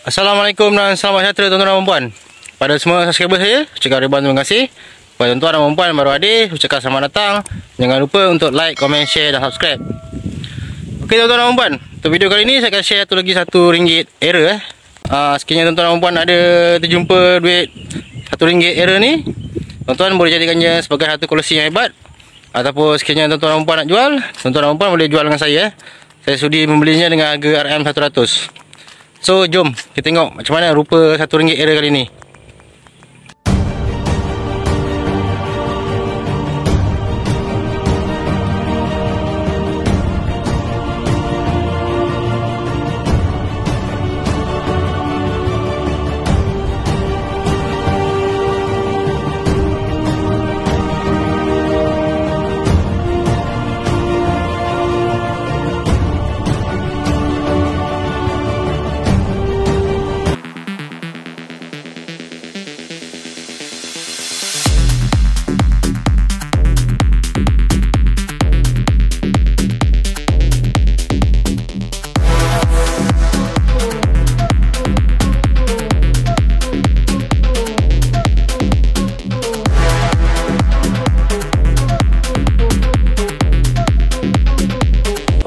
Assalamualaikum dan selamat sejahtera tuan-tuan dan puan. Pada semua subscriber saya, ucapkan ribuan terima kasih. Pada tuan-tuan dan puan baru hadir, ucapkan selamat datang. Jangan lupa untuk like, komen, share dan subscribe. Okey tuan-tuan dan puan, untuk video kali ni saya akan share satu ringgit error. Sekiranya tuan-tuan dan puan ada terjumpa duit RM1 error ni, tuan-tuan boleh jadikannya sebagai satu koleksi yang hebat. Ataupun sekiranya tuan-tuan dan puan nak jual, tuan-tuan dan puan boleh jual dengan saya. Saya sudi membelinya dengan harga RM100. So jom kita tengok macam mana rupa RM1 error kali ni.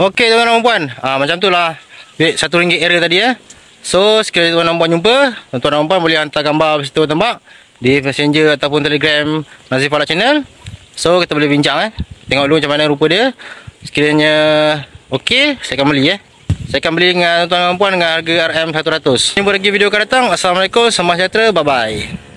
Okey tuan-tuan dan puan, macam tu lah duit RM1 error tadi ya. So sekiranya tuan-tuan dan puan jumpa, tuan-tuan dan puan boleh hantar gambar situ tembak di Messenger ataupun Telegram Nazif Falak Channel. So kita boleh bincang tengok dulu macam mana rupa dia. Sekiranya okey, saya akan beli Saya akan beli dengan tuan-tuan dan puan dengan harga RM100. Jumpa lagi video akan datang. Assalamualaikum, selamat sejahtera, bye bye.